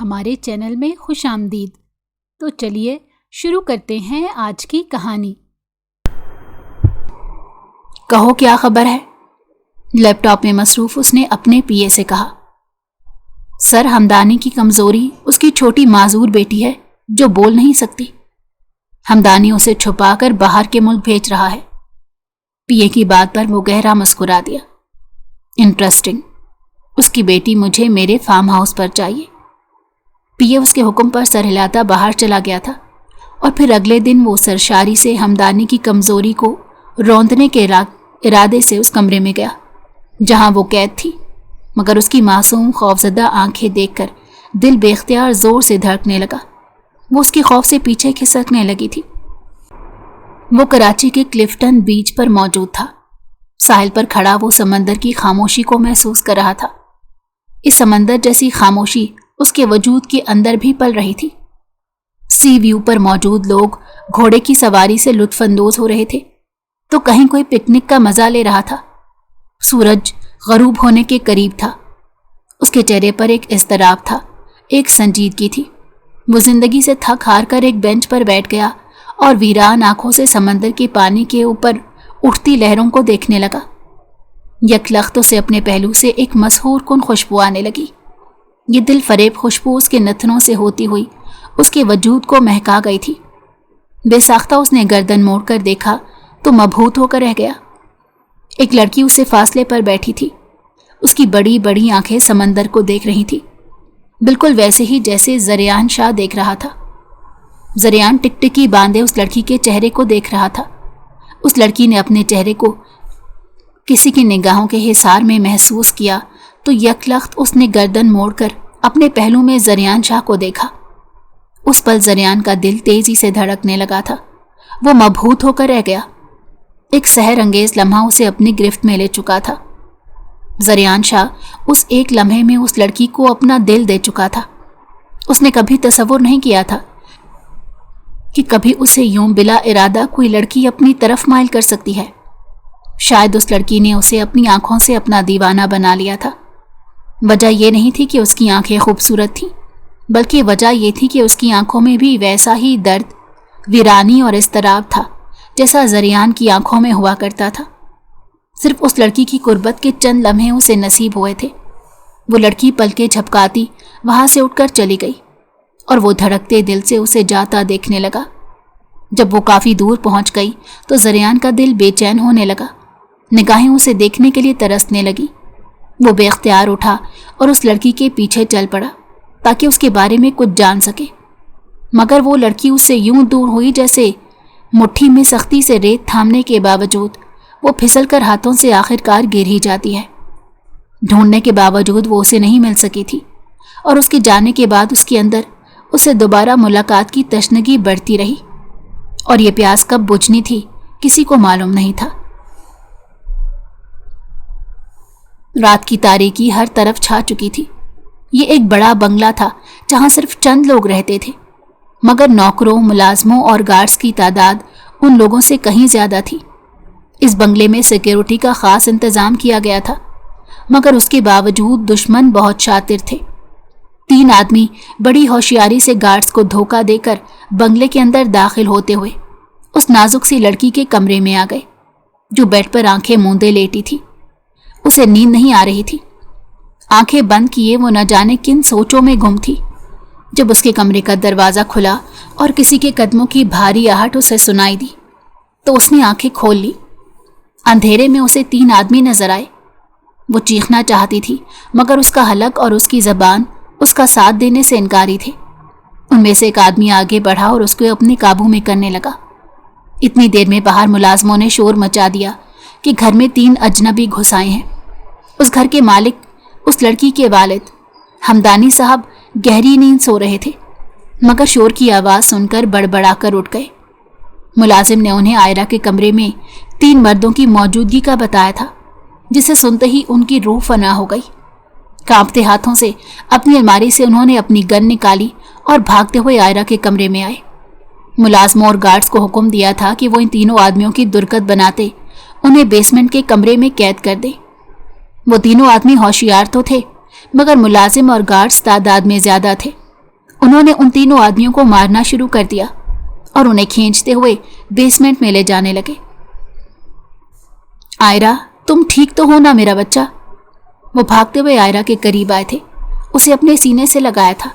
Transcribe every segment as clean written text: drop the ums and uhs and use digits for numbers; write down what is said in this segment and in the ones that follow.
ہمارے چینل میں خوش آمدید۔ تو چلیے شروع کرتے ہیں آج کی کہانی۔ کہو کیا خبر ہے؟ لیپ ٹاپ میں مصروف اس نے اپنے پی اے سے کہا۔ سر، ہمدانی کی کمزوری اس کی چھوٹی معذور بیٹی ہے جو بول نہیں سکتی۔ ہمدانی اسے چھپا کر باہر کے ملک بھیج رہا ہے۔ پی اے کی بات پر وہ گہرا مسکرا دیا۔ انٹرسٹنگ، اس کی بیٹی مجھے میرے فارم ہاؤس پر چاہیے۔ پی اے اس کے حکم پر سر ہلاتا باہر چلا گیا تھا اور پھر اگلے دن وہ سرشاری سے ہمدانی کی کمزوری کو روندنے کے ارادے سے اس کمرے میں گیا جہاں وہ قید تھی، مگر اس کی معصوم خوفزدہ آنکھیں دیکھ کر دل بے اختیار زور سے دھڑکنے لگا۔ وہ اس کے خوف سے پیچھے کھسکنے لگی تھی۔ وہ کراچی کے کلفٹن بیچ پر موجود تھا۔ ساحل پر کھڑا وہ سمندر کی خاموشی کو محسوس کر رہا تھا۔ اس سمندر جیسی خاموشی اس کے وجود کے اندر بھی پل رہی تھی۔ سی ویو پر موجود لوگ گھوڑے کی سواری سے لطف اندوز ہو رہے تھے تو کہیں کوئی پکنک کا مزہ لے رہا تھا۔ سورج غروب ہونے کے قریب تھا۔ اس کے چہرے پر ایک اضطراب تھا، ایک سنجیدگی تھی۔ وہ زندگی سے تھک ہار کر ایک بینچ پر بیٹھ گیا اور ویران آنکھوں سے سمندر کے پانی کے اوپر اٹھتی لہروں کو دیکھنے لگا۔ یکلخت اسے اپنے پہلو سے ایک مسحور کن خوشبو آنے لگی۔ یہ دل فریب خوشبو اس کے نتنوں سے ہوتی ہوئی اس کے وجود کو مہکا گئی تھی۔ بے ساختہ اس نے گردن موڑ کر دیکھا تو مبہوت ہو کر رہ گیا۔ ایک لڑکی اسے فاصلے پر بیٹھی تھی۔ اس کی بڑی بڑی آنکھیں سمندر کو دیکھ رہی تھی، بالکل ویسے ہی جیسے زریان شاہ دیکھ رہا تھا۔ زریان ٹکٹکی باندھے اس لڑکی کے چہرے کو دیکھ رہا تھا۔ اس لڑکی نے اپنے چہرے کو کسی کی نگاہوں کے حصار میں محسوس کیا تو یکلخت اس نے گردن موڑ کر اپنے پہلو میں زریان شاہ کو دیکھا۔ اس پل زریان کا دل تیزی سے دھڑکنے لگا تھا۔ وہ مبہوت ہو کر رہ گیا۔ ایک سحر انگیز لمحہ اسے اپنی گرفت میں لے چکا تھا۔ زریان شاہ اس ایک لمحے میں اس لڑکی کو اپنا دل دے چکا تھا۔ اس نے کبھی تصور نہیں کیا تھا کہ کبھی اسے یوں بلا ارادہ کوئی لڑکی اپنی طرف مائل کر سکتی ہے۔ شاید اس لڑکی نے اسے اپنی آنکھوں سے اپنا دیوانہ بنا لیا تھا۔ وجہ یہ نہیں تھی کہ اس کی آنکھیں خوبصورت تھیں، بلکہ وجہ یہ تھی کہ اس کی آنکھوں میں بھی ویسا ہی درد، ویرانی اور اضطراب تھا جیسا زریان کی آنکھوں میں ہوا کرتا تھا۔ صرف اس لڑکی کی قربت کے چند لمحے اسے نصیب ہوئے تھے۔ وہ لڑکی پلکیں جھپکاتی وہاں سے اٹھ کر چلی گئی اور وہ دھڑکتے دل سے اسے جاتا دیکھنے لگا۔ جب وہ کافی دور پہنچ گئی تو زریان کا دل بے چین ہونے لگا۔ نگاہیں اسے دیکھنے کے لیے ترسنے لگی۔ وہ بے اختیار اٹھا اور اس لڑکی کے پیچھے چل پڑا تاکہ اس کے بارے میں کچھ جان سکے، مگر وہ لڑکی اس سے یوں دور ہوئی جیسے مٹھی میں سختی سے ریت تھامنے کے باوجود وہ پھسل کر ہاتھوں سے آخر کار گر ہی جاتی ہے۔ ڈھونڈنے کے باوجود وہ اسے نہیں مل سکی تھی اور اس کے جانے کے بعد اس کے اندر اسے دوبارہ ملاقات کی تشنگی بڑھتی رہی، اور یہ پیاس کب بجھنی تھی کسی کو معلوم نہیں تھا۔ رات کی تاریکی ہر طرف چھا چکی تھی۔ یہ ایک بڑا بنگلہ تھا جہاں صرف چند لوگ رہتے تھے، مگر نوکروں، ملازموں اور گارڈز کی تعداد ان لوگوں سے کہیں زیادہ تھی۔ اس بنگلے میں سیکیورٹی کا خاص انتظام کیا گیا تھا، مگر اس کے باوجود دشمن بہت شاطر تھے۔ 3 آدمی بڑی ہوشیاری سے گارڈز کو دھوکہ دے کر بنگلے کے اندر داخل ہوتے ہوئے اس نازک سی لڑکی کے کمرے میں آ گئے جو بیڈ پر آنکھیں موندے لیٹی تھی۔ اسے نیند نہیں آ رہی تھی۔ آنکھیں بند کیے وہ نہ جانے کن سوچوں میں گم تھی۔ جب اس کے کمرے کا دروازہ کھلا اور کسی کے قدموں کی بھاری آہٹ اسے سنائی دی تو اس نے آنکھیں کھول لی۔ اندھیرے میں اسے 3 آدمی نظر آئے۔ وہ چیخنا چاہتی تھی مگر اس کا حلق اور اس کی زبان اس کا ساتھ دینے سے انکاری تھے۔ ان میں سے ایک آدمی آگے بڑھا اور اس کو اپنے قابو میں کرنے لگا۔ اتنی دیر میں باہر ملازموں نے شور مچا دیا کہ گھر میں 3 اجنبی گھس آئے ہیں۔ اس گھر کے مالک، اس لڑکی کے والد ہمدانی صاحب گہری نیند سو رہے تھے، مگر شور کی آواز سن کر بڑبڑا کر اٹھ گئے۔ ملازم نے انہیں آئرہ کے کمرے میں 3 مردوں کی موجودگی کا بتایا تھا، جسے سنتے ہی ان کی روح فنا ہو گئی۔ کانپتے ہاتھوں سے اپنی الماری سے انہوں نے اپنی گن نکالی اور بھاگتے ہوئے آئرہ کے کمرے میں آئے۔ ملازموں اور گارڈز کو حکم دیا تھا کہ وہ ان تینوں آدمیوں کی درکت بناتے انہیں بیسمنٹ کے کمرے میں قید کر دیں۔ وہ تینوں آدمی ہوشیار تو تھے، مگر ملازم اور گارڈز تعداد میں زیادہ تھے انہوں نے ان تینوں آدمیوں کو مارنا شروع کر دیا اور انہیں کھینچتے ہوئے بیسمنٹ میں لے جانے لگے۔ آئرہ، تم ٹھیک تو ہو نا میرا بچہ؟ وہ بھاگتے ہوئے آئرہ کے قریب آئے تھے، اسے اپنے سینے سے لگایا تھا۔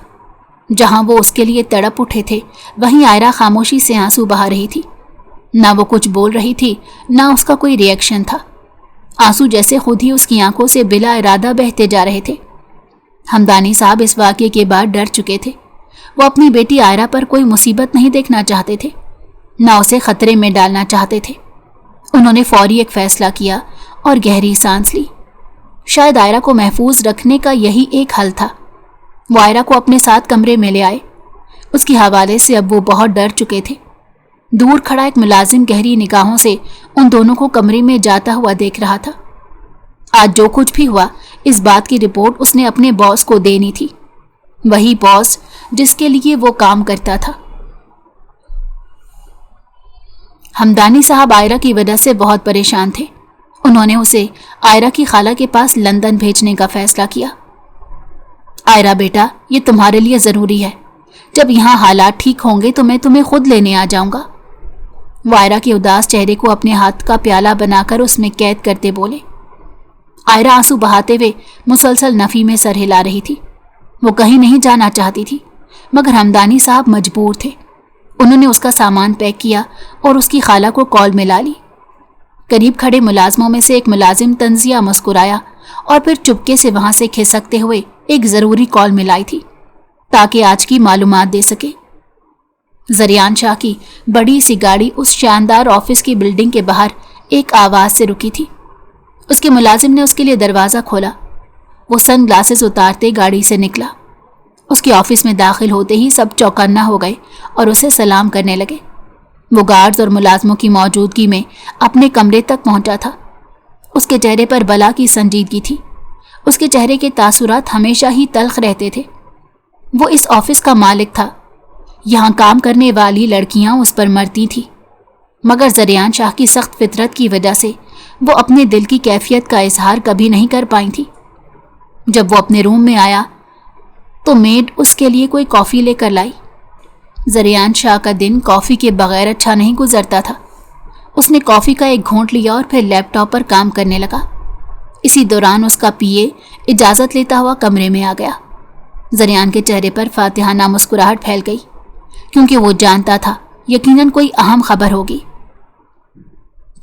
جہاں وہ اس کے لیے تڑپ اٹھے تھے وہیں آئرہ خاموشی سے آنسو بہا رہی تھی۔ نہ وہ کچھ بول رہی تھی، نہ اس کا کوئی ری ایکشن تھا۔ آنسو جیسے خود ہی اس کی آنکھوں سے بلا ارادہ بہتے جا رہے تھے۔ ہمدانی صاحب اس واقعے کے بعد ڈر چکے تھے۔ وہ اپنی بیٹی آئرہ پر کوئی مصیبت نہیں دیکھنا چاہتے تھے، نہ اسے خطرے میں ڈالنا چاہتے تھے۔ انہوں نے فوری ایک فیصلہ کیا اور گہری سانس لی۔ شاید آئرہ کو محفوظ رکھنے کا یہی ایک حل تھا۔ وہ آئرہ کو اپنے ساتھ کمرے میں لے آئے۔ اس کے حوالے سے اب وہ بہت ڈر چکے تھے۔ دور کھڑا ایک ملازم گہری نگاہوں سے ان دونوں کو کمرے میں جاتا ہوا دیکھ رہا تھا۔ آج جو کچھ بھی ہوا اس بات کی رپورٹ اس نے اپنے باس کو دینی تھی، وہی باس جس کے لیے وہ کام کرتا تھا۔ ہمدانی صاحب آئرہ کی وجہ سے بہت پریشان تھے۔ انہوں نے اسے آئرہ کی خالہ کے پاس لندن بھیجنے کا فیصلہ کیا۔ آئرہ بیٹا، یہ تمہارے لیے ضروری ہے۔ جب یہاں حالات ٹھیک ہوں گے تو میں تمہیں خود لینے آ جاؤں گا۔ وہ آئرہ کے اداس چہرے کو اپنے ہاتھ کا پیالہ بنا کر اس میں قید کرتے بولے۔ آئرہ آنسو بہاتے ہوئے مسلسل نفی میں سر ہلا رہی تھی۔ وہ کہیں نہیں جانا چاہتی تھی، مگر ہمدانی صاحب مجبور تھے۔ انہوں نے اس کا سامان پیک کیا اور اس کی خالہ کو کال ملا لی۔ قریب کھڑے ملازموں میں سے ایک ملازم طنزیہ مسکرایا اور پھر چپکے سے وہاں سے کھسکتے ہوئے ایک ضروری کال ملائی تھی تاکہ آج کی معلومات دے سکے۔ زریان شاہ کی بڑی سی گاڑی اس شاندار آفس کی بلڈنگ کے باہر ایک آواز سے رکی تھی۔ اس کے ملازم نے اس کے لیے دروازہ کھولا۔ وہ سن گلاسز اتارتے گاڑی سے نکلا۔ اس کے آفس میں داخل ہوتے ہی سب چوکنا ہو گئے اور اسے سلام کرنے لگے۔ وہ گارڈز اور ملازموں کی موجودگی میں اپنے کمرے تک پہنچا تھا۔ اس کے چہرے پر بلا کی سنجیدگی تھی۔ اس کے چہرے کے تاثرات ہمیشہ ہی تلخ رہتے تھے۔ وہ اس آفس کا مالک تھا۔ یہاں کام کرنے والی لڑکیاں اس پر مرتی تھیں، مگر زریان شاہ کی سخت فطرت کی وجہ سے وہ اپنے دل کی کیفیت کا اظہار کبھی نہیں کر پائی تھی۔ جب وہ اپنے روم میں آیا تو میڈ اس کے لیے کوئی کافی لے کر لائی۔ زریان شاہ کا دن کافی کے بغیر اچھا نہیں گزرتا تھا۔ اس نے کافی کا ایک گھونٹ لیا اور پھر لیپ ٹاپ پر کام کرنے لگا۔ اسی دوران اس کا پی اے اجازت لیتا ہوا کمرے میں آ گیا۔ زریان کے چہرے پر فاتحانہ مسکراہٹ پھیل گئی، کیونکہ وہ جانتا تھا یقیناً کوئی اہم خبر ہوگی۔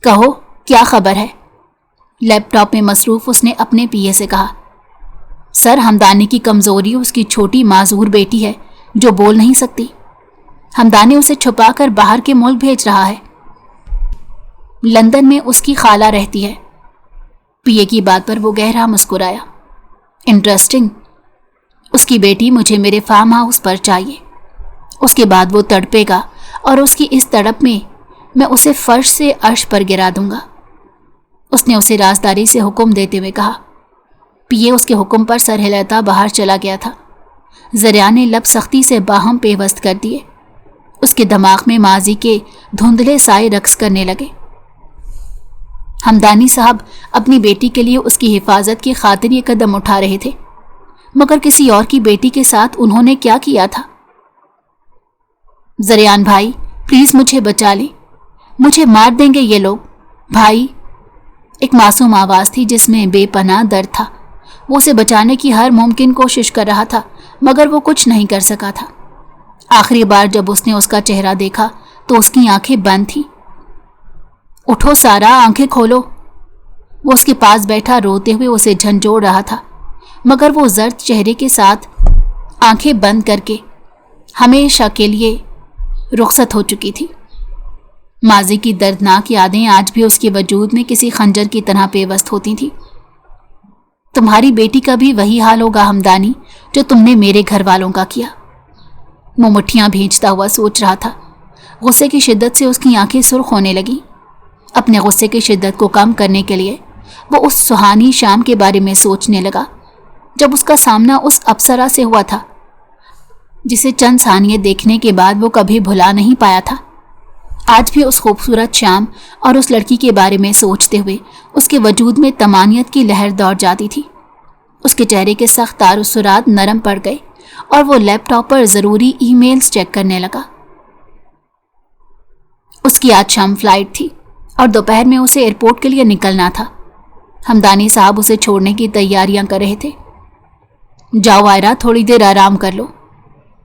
کہو، کیا خبر ہے؟ لیپ ٹاپ میں مصروف اس نے اپنے پی اے سے کہا۔ سر، ہمدانی کی کمزوری اس کی چھوٹی معذور بیٹی ہے جو بول نہیں سکتی۔ ہمدانی اسے چھپا کر باہر کے ملک بھیج رہا ہے۔ لندن میں اس کی خالہ رہتی ہے۔ پی اے کی بات پر وہ گہرا مسکرایا۔ انٹرسٹنگ۔ اس کی بیٹی مجھے میرے فارم ہاؤس پر چاہیے۔ اس کے بعد وہ تڑپے گا اور اس کی اس تڑپ میں اسے فرش سے عرش پر گرا دوں گا۔ اس نے اسے رازداری سے حکم دیتے ہوئے کہا۔ پی اے اس کے حکم پر سر ہلاتا باہر چلا گیا تھا۔ زریان نے لب سختی سے باہم پیوست کر دیے۔ اس کے دماغ میں ماضی کے دھندلے سائے رقص کرنے لگے۔ ہمدانی صاحب اپنی بیٹی کے لیے اس کی حفاظت کی خاطر یہ قدم اٹھا رہے تھے، مگر کسی اور کی بیٹی کے ساتھ انہوں نے کیا کیا تھا؟ زریان بھائی، پلیز مجھے بچا لیں، مجھے مار دیں گے یہ لوگ، بھائی۔ ایک معصوم آواز تھی جس میں بے پناہ درد تھا۔ وہ اسے بچانے کی ہر ممکن کوشش کر رہا تھا، مگر وہ کچھ نہیں کر سکا تھا۔ آخری بار جب اس نے اس کا چہرہ دیکھا تو اس کی آنکھیں بند تھیں۔ اٹھو سارا، آنکھیں کھولو۔ وہ اس کے پاس بیٹھا روتے ہوئے اسے جھنجھوڑ رہا تھا، مگر وہ زرد چہرے کے ساتھ آنکھیں بند کر کے ہمیشہ کے لیے رخصت ہو چکی تھی۔ ماضی کی دردناک یادیں آج بھی اس کے وجود میں کسی خنجر کی طرح پیوست ہوتی تھی۔ تمہاری بیٹی کا بھی وہی حال ہوگا ہمدانی جو تم نے میرے گھر والوں کا کیا۔ وہ مٹھیاں بھینچتا ہوا سوچ رہا تھا۔ غصے کی شدت سے اس کی آنکھیں سرخ ہونے لگیں۔ اپنے غصے کی شدت کو کم کرنے کے لیے وہ اس سہانی شام کے بارے میں سوچنے لگا جب اس کا سامنا اس اپسرا سے ہوا تھا جسے چند ثانیے دیکھنے کے بعد وہ کبھی بھلا نہیں پایا تھا۔ آج بھی اس خوبصورت شام اور اس لڑکی کے بارے میں سوچتے ہوئے اس کے وجود میں طمانیت کی لہر دوڑ جاتی تھی۔ اس کے چہرے کے سخت تاثرات نرم پڑ گئے اور وہ لیپ ٹاپ پر ضروری ای میلز چیک کرنے لگا۔ اس کی آج شام فلائٹ تھی اور دوپہر میں اسے ایئرپورٹ کے لیے نکلنا تھا۔ ہمدانی صاحب اسے چھوڑنے کی تیاریاں کر رہے تھے۔ جاؤ عائرہ، تھوڑی دیر آرام کر لو۔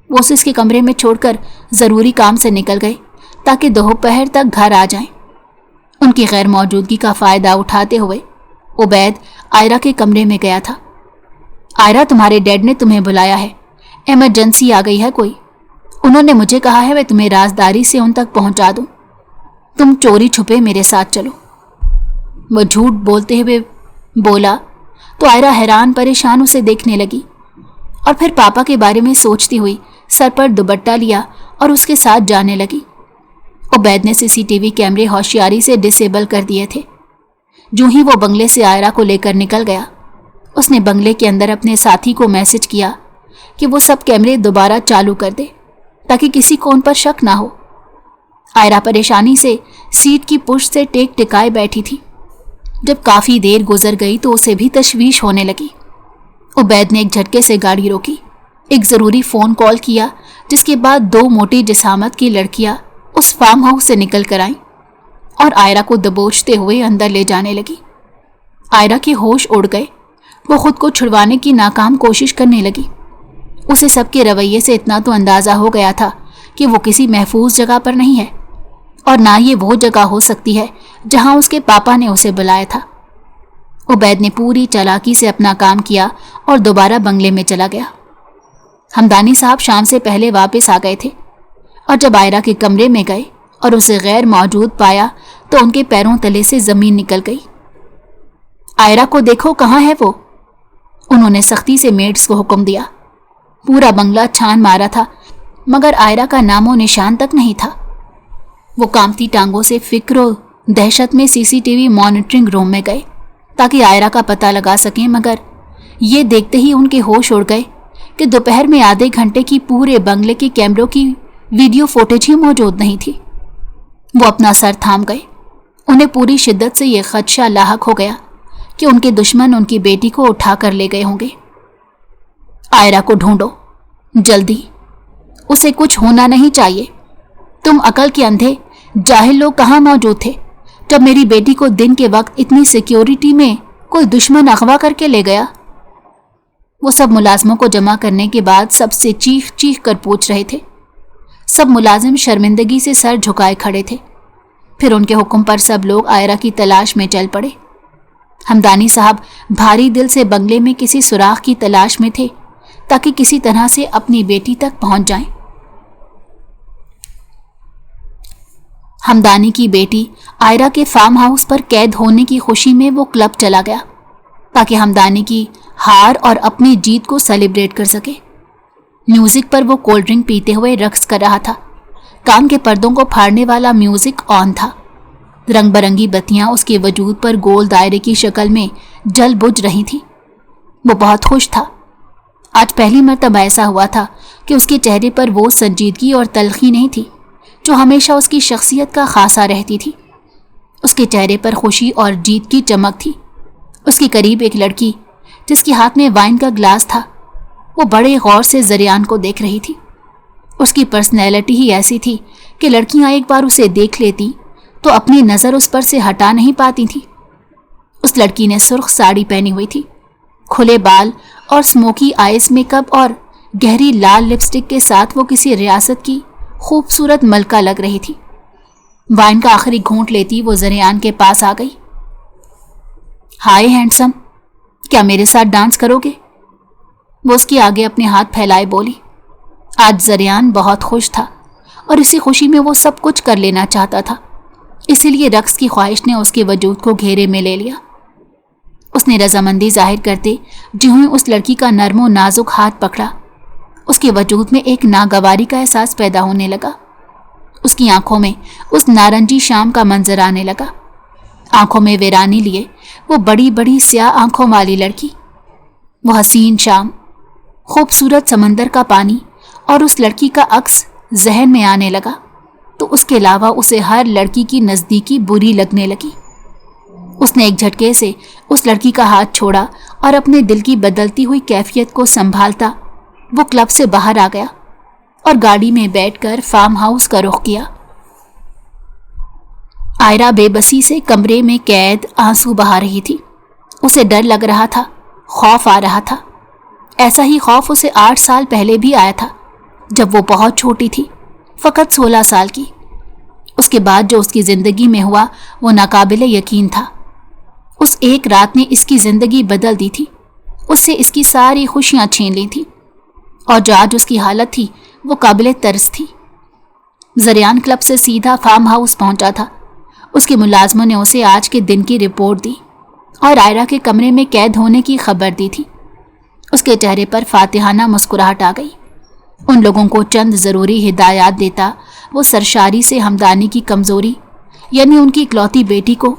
وہ اسے اس کے کمرے میں چھوڑ کر ضروری کام سے نکل گئے تاکہ دوپہر تک گھر آ جائیں۔ ان کی غیر موجودگی کا فائدہ اٹھاتے ہوئے عبید عائرہ کے کمرے میں گیا تھا۔ عائرہ، تمہارے ڈیڈ نے تمہیں بلایا ہے، ایمرجنسی آ گئی ہے کوئی۔ انہوں نے مجھے کہا ہے میں تمہیں رازداری سے ان تک پہنچا دوں، تم چوری چھپے میرے ساتھ چلو۔ وہ جھوٹ بولتے ہوئے بولا تو عائرہ حیران پریشان اسے دیکھنے لگی اور پھر پاپا کے بارے میں سوچتی ہوئی سر پر دوپٹہ لیا اور اس کے ساتھ جانے لگی۔ عبید نے سی سی ٹی وی کیمرے ہوشیاری سے ڈسیبل کر دیے تھے۔ جو ہی وہ بنگلے سے عائرہ کو لے کر نکل گیا، اس نے بنگلے کے اندر اپنے ساتھی کو میسج کیا کہ وہ سب کیمرے دوبارہ چالو کر دے تاکہ کسی کو ان پر شک نہ ہو۔ عائرہ پریشانی سے سیٹ کی پشت سے ٹیک ٹکائے بیٹھی تھی۔ جب کافی دیر گزر گئی تو اسے بھی تشویش ہونے لگی۔ عبید نے ایک جھٹکے سے گاڑی روکی، ایک ضروری فون کال کیا، جس کے بعد 2 موٹی جسامت کی لڑکیاں اس فارم ہاؤس سے نکل کر آئیں اور عائرہ کو دبوچتے ہوئے اندر لے جانے لگی۔ عائرہ کے ہوش اڑ گئے۔ وہ خود کو چھڑوانے کی ناکام کوشش کرنے لگی۔ اسے سب کے رویے سے اتنا تو اندازہ ہو گیا تھا کہ وہ کسی محفوظ جگہ پر نہیں ہے اور نہ یہ وہ جگہ ہو سکتی ہے جہاں اس کے پاپا نے اسے بلایا تھا۔ عبید نے پوری چالاکی سے اپنا کام کیا اور دوبارہ بنگلے میں چلا گیا۔ ہمدانی صاحب شام سے پہلے واپس آ گئے تھے اور جب عائرہ کے کمرے میں گئے اور اسے غیر موجود پایا تو ان کے پیروں تلے سے زمین نکل گئی۔ عائرہ کو دیکھو، کہاں ہے وہ؟ انہوں نے سختی سے میڈس کو حکم دیا۔ پورا بنگلہ چھان مارا تھا مگر عائرہ کا نام و نشان تک نہیں تھا۔ وہ کامتی ٹانگوں سے فکر و دہشت میں سی سی ٹی وی مانیٹرنگ روم میں گئے تاکہ عائرہ کا پتہ لگا سکیں، مگر یہ دیکھتے ہی ان کے ہوش اڑ گئے کہ دوپہر میں آدھے گھنٹے کی پورے بنگلے کے کیمروں کی ویڈیو فوٹیج ہی موجود نہیں تھی۔ وہ اپنا سر تھام گئے۔ انہیں پوری شدت سے یہ خدشہ لاحق ہو گیا کہ ان کے دشمن ان کی بیٹی کو اٹھا کر لے گئے ہوں گے۔ عائرہ کو ڈھونڈو، جلدی، اسے کچھ ہونا نہیں چاہیے۔ تم عقل کے اندھے جاہل لوگ کہاں موجود تھے جب میری بیٹی کو دن کے وقت اتنی سیکیورٹی میں کوئی دشمن اغوا کر کے لے گیا؟ وہ سب ملازموں کو جمع کرنے کے بعد سب سے چیخ چیخ کر پوچھ رہے تھے۔ سب ملازم شرمندگی سے سر جھکائے کھڑے تھے۔ پھر ان کے حکم پر سب لوگ عائرہ کی تلاش میں چل پڑے۔ ہمدانی صاحب بھاری دل سے بنگلے میں کسی سوراخ کی تلاش میں تھے تاکہ کسی طرح سے اپنی بیٹی تک پہنچ جائیں۔ ہمدانی کی بیٹی عائرہ کے فارم ہاؤس پر قید ہونے کی خوشی میں وہ کلب چلا گیا تاکہ ہمدانی کی ہار اور اپنی جیت کو سیلیبریٹ کر سکے۔ میوزک پر وہ کولڈ ڈرنک پیتے ہوئے رقص کر رہا تھا۔ کان کے پردوں کو پھاڑنے والا میوزک آن تھا۔ رنگ برنگی بتیاں اس کے وجود پر گول دائرے کی شکل میں جل بجھ رہی تھیں۔ وہ بہت خوش تھا۔ آج پہلی مرتبہ ایسا ہوا تھا کہ اس کے چہرے پر وہ سنجیدگی اور تلخی نہیں تھی جو ہمیشہ اس کی شخصیت کا خاصہ رہتی تھی۔ اس کے چہرے پر خوشی اور جیت کی چمک تھی۔ اس کے قریب ایک لڑکی جس کے ہاتھ میں وائن کا گلاس تھا، وہ بڑے غور سے زریان کو دیکھ رہی تھی۔ اس کی پرسنالٹی ہی ایسی تھی کہ لڑکیاں ایک بار اسے دیکھ لیتی تو اپنی نظر اس پر سے ہٹا نہیں پاتی تھی۔ اس لڑکی نے سرخ ساڑی پہنی ہوئی تھی۔ کھلے بال اور سموکی آئیز میک اپ اور گہری لال لپسٹک کے ساتھ وہ کسی ریاست کی خوبصورت ملکہ لگ رہی تھی۔ وائن کا آخری گھونٹ لیتی وہ زریان کے پاس آ گئی۔ ہائے ہینڈسم، کیا میرے ساتھ ڈانس کرو گے؟ وہ اس کے آگے اپنے ہاتھ پھیلائے بولی۔ آج زریان بہت خوش تھا اور اسی خوشی میں وہ سب کچھ کر لینا چاہتا تھا، اسی لیے رقص کی خواہش نے اس کے وجود کو گھیرے میں لے لیا۔ اس نے رضامندی ظاہر کرتے جوں ہی اس لڑکی کا نرم و نازک ہاتھ پکڑا، اس کے وجود میں ایک ناگواری کا احساس پیدا ہونے لگا۔ اس کی آنکھوں میں اس نارنجی شام کا منظر آنے لگا۔ آنکھوں میں ویرانی لیے وہ بڑی بڑی سیاہ آنکھوں والی لڑکی، وہ حسین شام، خوبصورت سمندر کا پانی اور اس لڑکی کا عکس ذہن میں آنے لگا تو اس کے علاوہ اسے ہر لڑکی کی نزدیکی بری لگنے لگی۔ اس نے ایک جھٹکے سے اس لڑکی کا ہاتھ چھوڑا اور اپنے دل کی بدلتی ہوئی کیفیت کو سنبھالتا وہ کلب سے باہر آ گیا اور گاڑی میں بیٹھ کر فارم ہاؤس کا رخ کیا۔ آئرہ بے بسی سے کمرے میں قید آنسو بہا رہی تھی۔ اسے ڈر لگ رہا تھا، خوف آ رہا تھا۔ ایسا ہی خوف اسے 8 سال پہلے بھی آیا تھا، جب وہ بہت چھوٹی تھی، فقط 16 سال کی۔ اس کے بعد جو اس کی زندگی میں ہوا وہ ناقابل یقین تھا۔ اس ایک رات نے اس کی زندگی بدل دی تھی، اس سے اس کی ساری خوشیاں چھین لی تھی، اور جو آج اس کی حالت تھی وہ قابل ترس تھی۔ زریان کلب سے سیدھا فارم ہاؤس پہنچا تھا۔ اس کے ملازموں نے اسے آج کے دن کی رپورٹ دی اور آئرہ کے کمرے میں قید ہونے کی خبر دی تھی۔ اس کے چہرے پر فاتحانہ مسکراہٹ آ گئی۔ ان لوگوں کو چند ضروری ہدایات دیتا وہ سرشاری سے ہمدانی کی کمزوری، یعنی ان کی اکلوتی بیٹی کو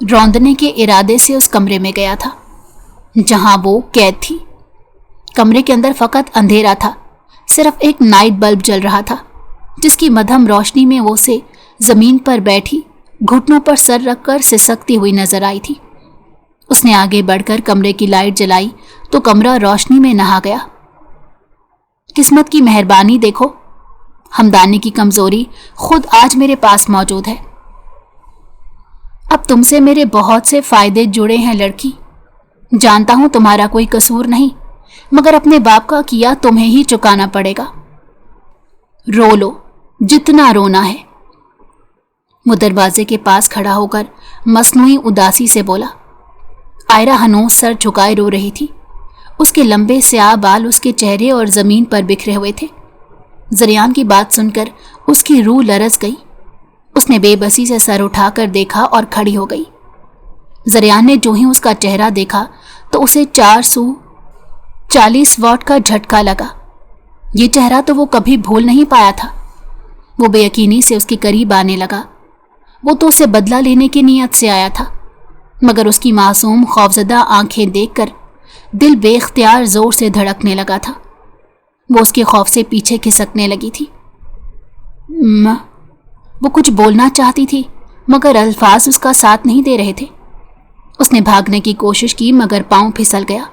روندنے کے ارادے سے اس کمرے میں گیا تھا جہاں وہ قید تھی۔ کمرے کے اندر فقط اندھیرا تھا، صرف ایک نائٹ بلب جل رہا تھا، جس کی مدھم روشنی میں وہ اسے زمین پر بیٹھی گھٹنوں پر سر رکھ کر سسکتی ہوئی نظر آئی تھی۔ اس نے آگے بڑھ کر کمرے کی لائٹ جلائی تو کمرہ روشنی میں نہا گیا۔ قسمت کی مہربانی دیکھو، ہمدانی کی کمزوری خود آج میرے پاس موجود ہے۔ اب تم سے میرے بہت سے فائدے جڑے ہیں لڑکی۔ جانتا ہوں تمہارا کوئی قصور نہیں، مگر اپنے باپ کا کیا تمہیں ہی چکانا پڑے گا۔ رو لو جتنا رونا ہے۔ وہ دروازے کے پاس کھڑا ہو کر مصنوعی اداسی سے بولا۔ آئرہ ہنوز سر جھکائے رو رہی تھی۔ اس کے لمبے سیاہ بال اس کے چہرے اور زمین پر بکھرے ہوئے تھے۔ زریان کی بات سن کر اس کی روح لرز گئی۔ اس نے بے بسی سے سر اٹھا کر دیکھا اور کھڑی ہو گئی۔ زریان نے جو ہی اس کا چہرہ دیکھا تو اسے 440 واٹ کا جھٹکا لگا۔ یہ چہرہ تو وہ کبھی بھول نہیں پایا تھا۔ وہ بے یقینی سے اس کے قریب آنے لگا۔ وہ تو اسے بدلہ لینے کی نیت سے آیا تھا، مگر اس کی معصوم خوفزدہ آنکھیں دیکھ کر دل بے اختیار زور سے دھڑکنے لگا تھا۔ وہ اس کے خوف سے پیچھے کھسکنے لگی تھی۔ وہ کچھ بولنا چاہتی تھی مگر الفاظ اس کا ساتھ نہیں دے رہے تھے۔ اس نے بھاگنے کی کوشش کی مگر پاؤں پھسل گیا۔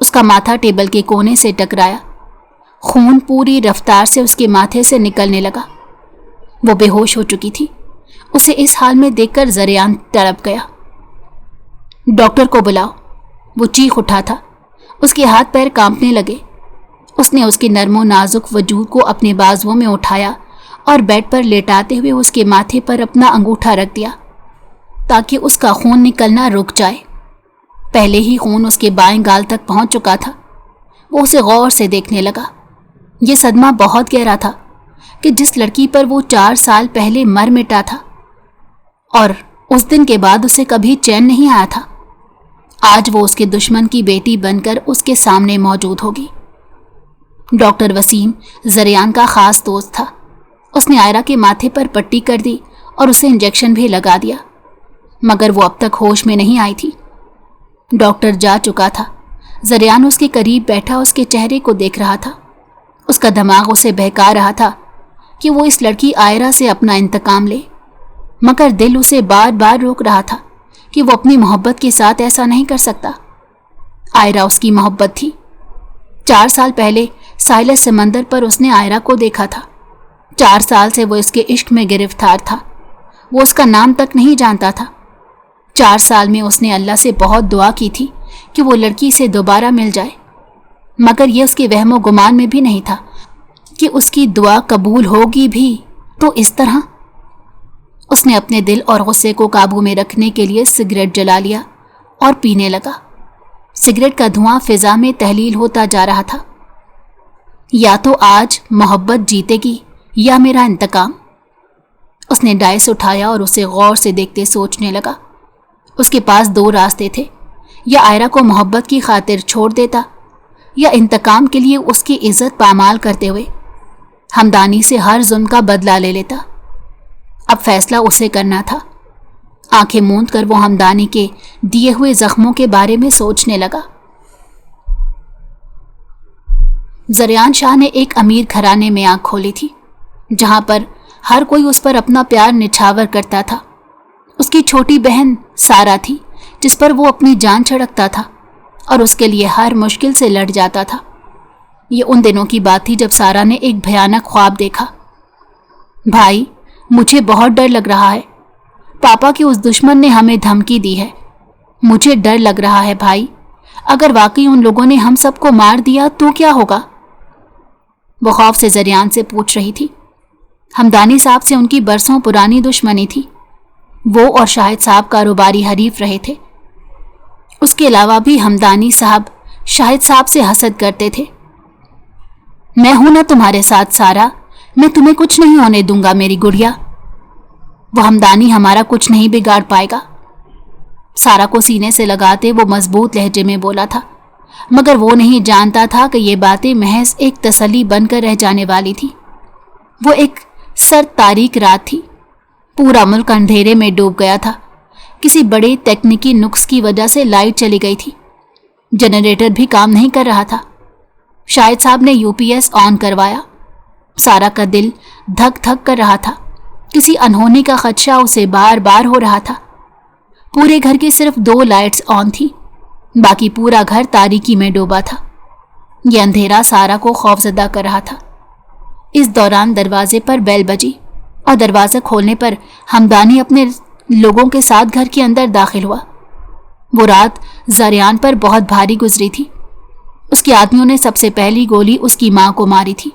اس کا ماتھا ٹیبل کے کونے سے ٹکرایا۔ خون پوری رفتار سے اس کے ماتھے سے نکلنے لگا۔ وہ بے ہوش ہو چکی تھی۔ اسے اس حال میں دیکھ کر زریان تڑپ گیا۔ ڈاکٹر کو بلاؤ، وہ چیخ اٹھا تھا۔ اس کے ہاتھ پیر کانپنے لگے۔ اس نے اس کے نرم و نازک وجود کو اپنے بازوؤں میں اٹھایا اور بیڈ پر لیٹاتے ہوئے اس کے ماتھے پر اپنا انگوٹھا رکھ دیا تاکہ اس کا خون نکلنا رک جائے۔ پہلے ہی خون اس کے بائیں گال تک پہنچ چکا تھا۔ وہ اسے غور سے دیکھنے لگا۔ یہ صدمہ بہت گہرا تھا کہ جس لڑکی پر وہ 4 سال پہلے مر مٹا تھا اور اس دن کے بعد اسے کبھی چین نہیں آیا تھا، آج وہ اس کے دشمن کی بیٹی بن کر اس کے سامنے موجود ہوگی۔ ڈاکٹر وسیم زریان کا خاص دوست تھا۔ اس نے آئرہ کے ماتھے پر پٹی کر دی اور اسے انجیکشن بھی لگا دیا، مگر وہ اب تک ہوش میں نہیں آئی تھی۔ ڈاکٹر جا چکا تھا۔ زریان اس کے قریب بیٹھا اس کے چہرے کو دیکھ رہا تھا۔ اس کا دماغ اسے بہکا رہا تھا کہ وہ اس لڑکی آئرہ سے اپنا انتقام لے، مگر دل اسے بار بار روک رہا تھا کہ وہ اپنی محبت کے ساتھ ایسا نہیں کر سکتا۔ آئرہ اس کی محبت تھی۔ 4 سال پہلے ساحل سمندر پر اس نے آئرہ کو دیکھا تھا۔ 4 سال سے وہ اس کے عشق میں گرفتار تھا۔ وہ اس کا نام تک نہیں جانتا تھا۔ 4 سال میں اس نے اللہ سے بہت دعا کی تھی کہ وہ لڑکی سے دوبارہ مل جائے، مگر یہ اس کے وہم و گمان میں بھی نہیں تھا کہ اس کی دعا قبول ہوگی بھی تو اس طرح۔ اس نے اپنے دل اور غصے کو قابو میں رکھنے کے لیے سگریٹ جلا لیا اور پینے لگا۔ سگریٹ کا دھواں فضا میں تحلیل ہوتا جا رہا تھا۔ یا تو آج محبت جیتے گی یا میرا انتقام۔ اس نے ڈائس اٹھایا اور اسے غور سے دیکھتے سوچنے لگا۔ اس کے پاس 2 راستے تھے، یا آئرہ کو محبت کی خاطر چھوڑ دیتا یا انتقام کے لیے اس کی عزت پامال کرتے ہوئے ہمدانی سے ہر ظلم کا بدلہ لے لیتا۔ اب فیصلہ اسے کرنا تھا۔ آنکھیں موند کر وہ ہمدانی کے دیے ہوئے زخموں کے بارے میں سوچنے لگا۔ زریان شاہ نے ایک امیر گھرانے میں آنکھ کھولی تھی، جہاں پر ہر کوئی اس پر اپنا پیار نچھاور کرتا تھا۔ اس کی چھوٹی بہن سارا تھی، جس پر وہ اپنی جان چھڑکتا تھا اور اس کے لیے ہر مشکل سے لڑ جاتا تھا۔ یہ ان دنوں کی بات تھی جب سارا نے ایک بھیانک خواب دیکھا۔ بھائی، مجھے بہت ڈر لگ رہا ہے۔ پاپا کے اس دشمن نے ہمیں دھمکی دی ہے۔ مجھے ڈر لگ رہا ہے بھائی، اگر واقعی ان لوگوں نے ہم سب کو مار دیا تو کیا ہوگا؟ وہ خوف سے زریان سے پوچھ رہی تھی۔ ہمدانی صاحب سے ان کی برسوں پرانی دشمنی تھی۔ وہ اور شاہد صاحب کاروباری حریف رہے تھے۔ اس کے علاوہ بھی ہمدانی صاحب شاہد صاحب سے حسد کرتے تھے۔ میں ہوں نا تمہارے ساتھ سارا، میں تمہیں کچھ نہیں ہونے دوں گا میری گڑیا۔ وہ ہمدانی ہمارا کچھ نہیں بگاڑ پائے گا۔ سارا کو سینے سے لگاتے وہ مضبوط لہجے میں بولا تھا، مگر وہ نہیں جانتا تھا کہ یہ باتیں محض ایک تسلی بن کر رہ جانے والی تھی۔ وہ ایک سرد تاریک رات تھی۔ پورا ملک اندھیرے میں ڈوب گیا تھا۔ کسی بڑے تکنیکی نقص کی وجہ سے لائٹ چلی گئی تھی۔ جنریٹر بھی کام نہیں کر رہا تھا۔ شاہد صاحب نے UPS آن کروایا۔ سارا کا دل دھک دھک کر رہا تھا۔ کسی انہونی کا خدشہ اسے بار بار ہو رہا تھا۔ پورے گھر کی صرف 2 لائٹس آن تھی، باقی پورا گھر تاریکی میں ڈوبا تھا۔ یہ اندھیرا سارا کو خوفزدہ کر رہا تھا۔ اس دوران دروازے پر بیل بجی اور دروازہ کھولنے پر ہمدانی اپنے لوگوں کے ساتھ گھر کے اندر داخل ہوا۔ وہ رات زریان پر بہت بھاری گزری تھی۔ اس کے آدمیوں نے سب سے پہلی گولی اس کی ماں کو ماری تھی۔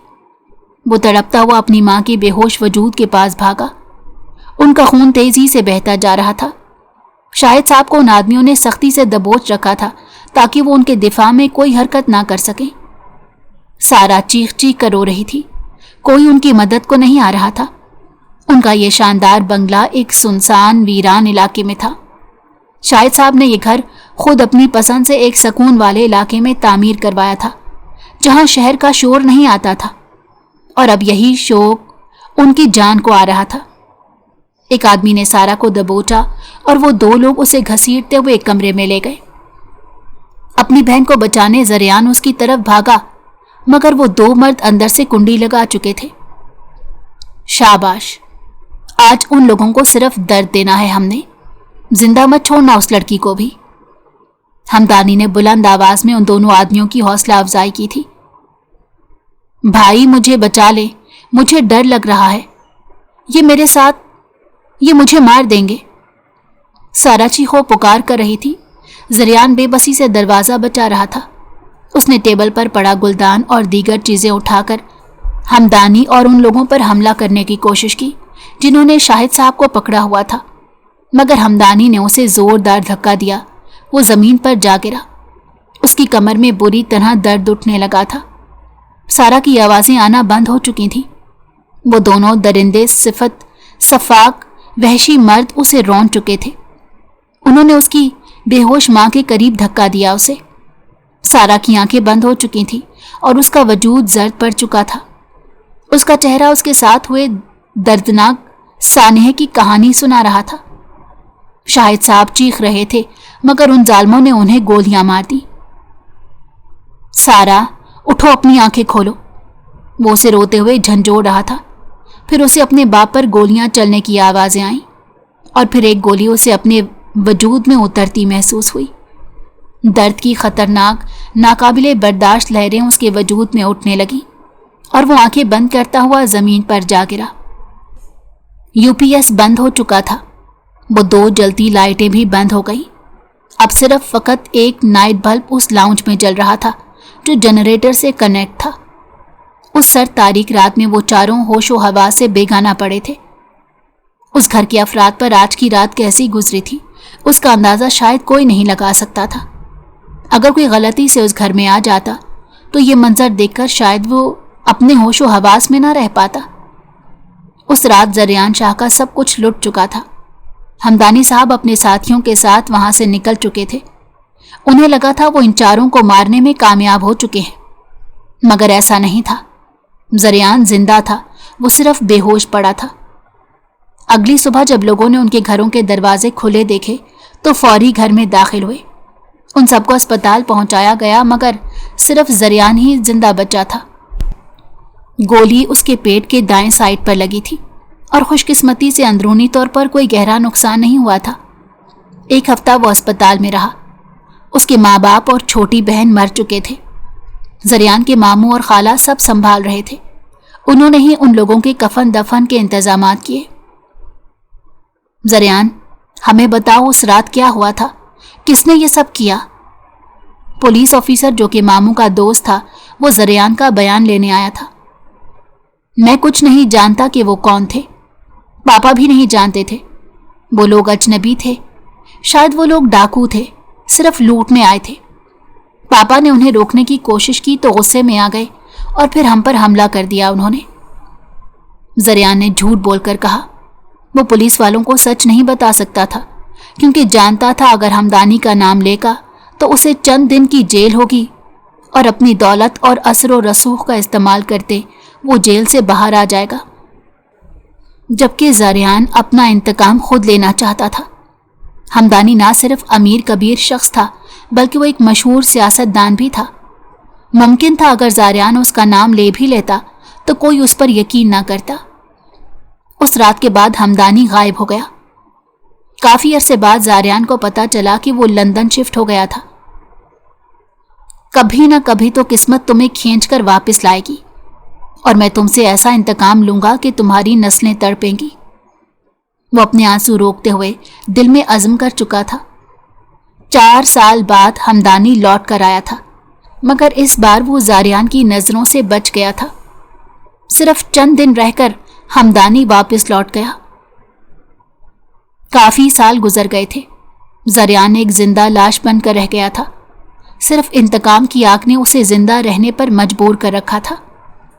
وہ تڑپتا ہوا اپنی ماں کے بے ہوش وجود کے پاس بھاگا۔ ان کا خون تیزی سے بہتا جا رہا تھا۔ شاہد صاحب کو ان آدمیوں نے سختی سے دبوچ رکھا تھا تاکہ وہ ان کے دفاع میں کوئی حرکت نہ کر سکے۔ سارا چیخ چیخ کر رو رہی تھی۔ کوئی ان کی مدد کو نہیں آ رہا تھا۔ ان کا یہ شاندار بنگلہ ایک سنسان ویران علاقے میں تھا۔ شاہد صاحب نے یہ گھر خود اپنی پسند سے ایک سکون والے علاقے میں تعمیر کروایا تھا، جہاں شہر کا شور نہیں آتا تھا، اور اب یہی شوق ان کی جان کو آ رہا تھا۔ ایک آدمی نے سارا کو دبوچا اور وہ 2 لوگ اسے گھسیٹتے ہوئے ایک کمرے میں لے گئے۔ اپنی بہن کو بچانے زریان اس کی طرف بھاگا، مگر وہ 2 مرد اندر سے کنڈی لگا چکے تھے۔ شاباش، آج ان لوگوں کو صرف درد دینا ہے ہم نے، زندہ مت چھوڑنا اس لڑکی کو بھی۔ ہمدانی نے بلند آواز میں ان دونوں آدمیوں کی حوصلہ افزائی کی تھی۔ بھائی، مجھے بچا لے، مجھے ڈر لگ رہا ہے، یہ میرے ساتھ، یہ مجھے مار دیں گے۔ سارا چیخو پکار کر رہی تھی۔ زریان بے بسی سے دروازہ بچا رہا تھا۔ اس نے ٹیبل پر پڑا گلدان اور دیگر چیزیں اٹھا کر ہمدانی اور ان لوگوں پر حملہ کرنے کی کوشش کی جنہوں نے شاہد صاحب کو پکڑا ہوا تھا، مگر ہمدانی نے اسے زوردار دھکا دیا۔ وہ زمین پر جا گرا۔ اس کی کمر میں بری طرح درد اٹھنے لگا تھا۔ سارا کی آوازیں آنا بند ہو چکی تھیں۔ وہ دونوں درندے صفت صفاق وحشی مرد اسے رون چکے تھے۔ انہوں نے اس کی بے ہوش ماں کے قریب دھکا دیا اسے۔ سارا کی آنکھیں بند ہو چکی تھیں اور اس کا وجود زرد پڑ چکا تھا۔ اس کا چہرہ اس کے ساتھ ہوئے دردناک سانحے کی کہانی سنا رہا تھا۔ شاہد صاحب چیخ رہے تھے، مگر ان ظالموں نے انہیں گولیاں مار دی۔ سارا، اٹھو، اپنی آنکھیں کھولو۔ وہ اسے روتے ہوئے جھنجھوڑ رہا تھا۔ پھر اسے اپنے باپ پر گولیاں چلنے کی آوازیں آئیں، اور پھر ایک گولی اسے اپنے وجود میں اترتی محسوس ہوئی۔ درد کی خطرناک ناقابل برداشت لہریں اس کے وجود میں اٹھنے لگیں اور وہ آنکھیں بند کرتا ہوا زمین پر جا گرا۔ UPS بند ہو چکا تھا۔ وہ 2 جلتی لائٹیں بھی بند ہو گئیں۔ اب صرف فقط ایک نائٹ بلب اس لاؤنج میں جل رہا تھا جو جنریٹر سے کنیکٹ تھا۔ اس سرد تاریک رات میں وہ چاروں ہوش و حواس سے بیگانہ پڑے تھے۔ اس گھر کے افراد پر آج کی رات کیسی گزری تھی، اس کا اندازہ شاید کوئی نہیں لگا سکتا تھا۔ اگر کوئی غلطی سے اس گھر میں آ جاتا تو یہ منظر دیکھ کر شاید وہ اپنے ہوش و حواس میں نہ رہ پاتا۔ اس رات زریان شاہ کا سب کچھ لٹ چکا تھا۔ ہمدانی صاحب اپنے ساتھیوں کے ساتھ وہاں سے نکل چکے تھے۔ انہیں لگا تھا وہ ان چاروں کو مارنے میں کامیاب ہو چکے ہیں، مگر ایسا نہیں تھا۔ زریان زندہ تھا، وہ صرف بے ہوش پڑا تھا۔ اگلی صبح جب لوگوں نے ان کے گھروں کے دروازے کھلے دیکھے تو فوری گھر میں داخل ہوئے۔ ان سب کو اسپتال پہنچایا گیا، مگر صرف زریان ہی زندہ بچا تھا۔ گولی اس کے پیٹ کے دائیں سائڈ پر لگی تھی اور خوش قسمتی سے اندرونی طور پر کوئی گہرا نقصان نہیں ہوا تھا۔ 1 ہفتہ وہ اسپتال میں رہا۔ اس کے ماں باپ اور چھوٹی بہن مر چکے تھے۔ زریان کے ماموں اور خالہ سب سنبھال رہے تھے. انہوں نے ہی ان لوگوں کے کفن دفن کے انتظامات کیے. زریان، ہمیں بتاؤ اس رات کیا ہوا تھا؟ کس نے یہ سب کیا؟ پولیس آفیسر جو کہ ماموں کا دوست تھا وہ زریان کا بیان لینے آیا تھا. میں کچھ نہیں جانتا کہ وہ کون تھے. پاپا بھی نہیں جانتے تھے. وہ لوگ اجنبی تھے. شاید وہ لوگ ڈاکو تھے، صرف لوٹنے آئے تھے. پاپا نے انہیں روکنے کی کوشش کی تو غصے میں آ گئے اور پھر ہم پر حملہ کر دیا انہوں نے. زریان نے جھوٹ بول کر کہا. وہ پولیس والوں کو سچ نہیں بتا سکتا تھا کیونکہ جانتا تھا اگر ہمدانی کا نام لے گا تو اسے چند دن کی جیل ہوگی اور اپنی دولت اور اثر و رسوخ کا استعمال کرتے وہ جیل سے باہر آ جائے گا. جبکہ زریان اپنا انتقام خود لینا چاہتا تھا. ہمدانی نہ صرف امیر کبیر شخص تھا بلکہ وہ ایک مشہور سیاست دان بھی تھا. ممکن تھا اگر زریان اس کا نام لے بھی لیتا تو کوئی اس پر یقین نہ کرتا. اس رات کے بعد ہمدانی غائب ہو گیا. کافی عرصے بعد زریان کو پتا چلا کہ وہ لندن شفٹ ہو گیا تھا. کبھی نہ کبھی تو قسمت تمہیں کھینچ کر واپس لائے گی اور میں تم سے ایسا انتقام لوں گا کہ تمہاری نسلیں تڑپیں گی. وہ اپنے آنسو روکتے ہوئے دل میں عزم کر چکا تھا. 4 سال بعد ہمدانی لوٹ کر آیا تھا مگر اس بار وہ زریان کی نظروں سے بچ گیا تھا. صرف چند دن رہ کر ہمدانی واپس لوٹ گیا. کافی سال گزر گئے تھے. زریان ایک زندہ لاش بن کر رہ گیا تھا. صرف انتقام کی آگ نے اسے زندہ رہنے پر مجبور کر رکھا تھا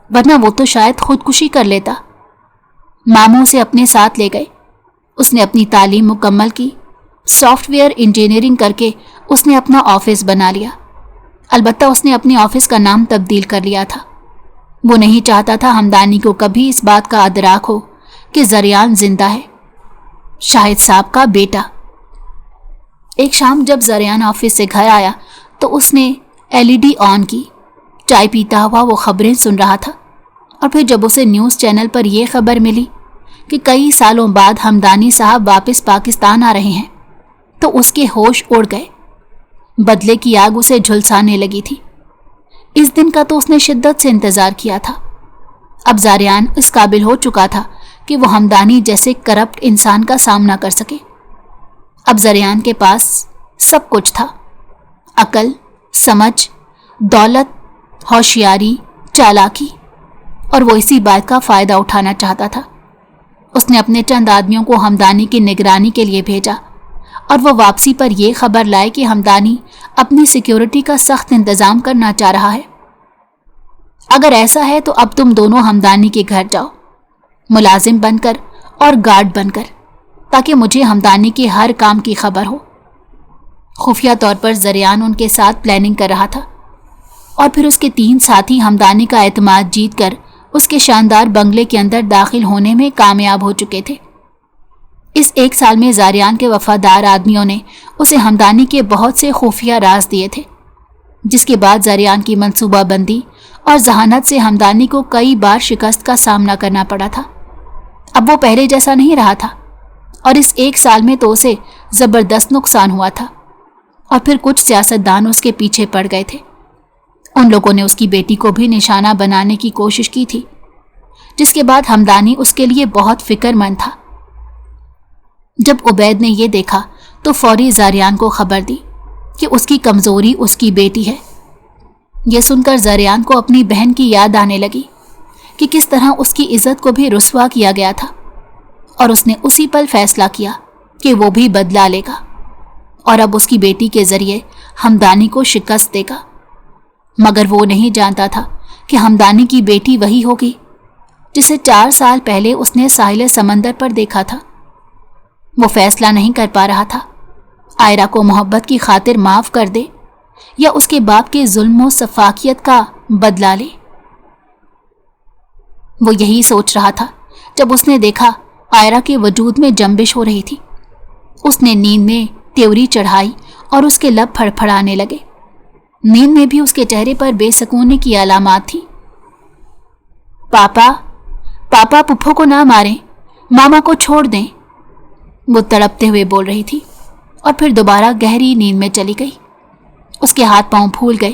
ورنہ وہ تو شاید خودکشی کر لیتا. ماموں سے اپنے ساتھ لے گئے. اس نے اپنی تعلیم مکمل کی. سافٹ ویئر انجینئرنگ کر کے اس نے اپنا آفس بنا لیا. البتہ اس نے اپنے آفس کا نام تبدیل کر لیا تھا. وہ نہیں چاہتا تھا ہمدانی کو کبھی اس بات کا ادراک ہو کہ زریان زندہ ہے، شاہد صاحب کا بیٹا. ایک شام جب زریان آفس سے گھر آیا تو اس نے LED آن کی. چائے پیتا ہوا وہ خبریں سن رہا تھا اور پھر جب اسے نیوز چینل پر یہ خبر ملی کہ کئی سالوں بعد ہمدانی صاحب واپس پاکستان آ رہے ہیں تو اس کے ہوش اڑ گئے. بدلے کی آگ اسے جھلسانے لگی تھی. اس دن کا تو اس نے شدت سے انتظار کیا تھا. اب زریان اس قابل ہو چکا تھا کہ وہ ہمدانی جیسے کرپٹ انسان کا سامنا کر سکے. اب زریان کے پاس سب کچھ تھا: عقل، سمجھ، دولت، ہوشیاری، چالاکی، اور وہ اسی بات کا فائدہ اٹھانا چاہتا تھا. اس نے اپنے چند آدمیوں کو ہمدانی کی نگرانی کے لیے بھیجا اور وہ واپسی پر یہ خبر لائے کہ ہمدانی اپنی سیکیورٹی کا سخت انتظام کرنا چاہ رہا ہے. اگر ایسا ہے تو اب تم دونوں ہمدانی کے گھر جاؤ، ملازم بن کر اور گارڈ بن کر، تاکہ مجھے ہمدانی کے ہر کام کی خبر ہو. خفیہ طور پر زریان ان کے ساتھ پلاننگ کر رہا تھا اور پھر اس کے 3 ساتھی ہمدانی کا اعتماد جیت کر اس کے شاندار بنگلے کے اندر داخل ہونے میں کامیاب ہو چکے تھے. اس 1 سال میں زریان کے وفادار آدمیوں نے اسے ہمدانی کے بہت سے خفیہ راز دیے تھے، جس کے بعد زریان کی منصوبہ بندی اور ذہانت سے ہمدانی کو کئی بار شکست کا سامنا کرنا پڑا تھا. اب وہ پہلے جیسا نہیں رہا تھا اور اس 1 سال میں تو اسے زبردست نقصان ہوا تھا اور پھر کچھ سیاستدان اس کے پیچھے پڑ گئے تھے. ان لوگوں نے اس کی بیٹی کو بھی نشانہ بنانے کی کوشش کی تھی، جس کے بعد ہمدانی اس کے لیے بہت فکر مند تھا. جب عبید نے یہ دیکھا تو فوری زریان کو خبر دی کہ اس کی کمزوری اس کی بیٹی ہے. یہ سن کر زریان کو اپنی بہن کی یاد آنے لگی کہ کس طرح اس کی عزت کو بھی رسوا کیا گیا تھا، اور اس نے اسی پل فیصلہ کیا کہ وہ بھی بدلہ لے گا اور اب اس کی بیٹی کے ذریعے ہمدانی کو شکست دے گا. مگر وہ نہیں جانتا تھا کہ ہمدانی کی بیٹی وہی ہوگی جسے 4 سال پہلے اس نے ساحل سمندر پر دیکھا تھا. وہ فیصلہ نہیں کر پا رہا تھا آئرہ کو محبت کی خاطر معاف کر دے یا اس کے باپ کے ظلم و سفاکیت کا بدلہ لے. وہ یہی سوچ رہا تھا جب اس نے دیکھا آئرہ کے وجود میں جنبش ہو رہی تھی. اس نے نیند میں تیوری چڑھائی اور اس کے لب پھڑپھڑانے لگے. نیند میں بھی اس کے چہرے پر بے سکونی کی علامات تھی. پاپا پاپا پپھو کو نہ ماریں، ماما کو چھوڑ دیں، وہ تڑپتے ہوئے بول رہی تھی اور پھر دوبارہ گہری نیند میں چلی گئی. اس کے ہاتھ پاؤں پھول گئے.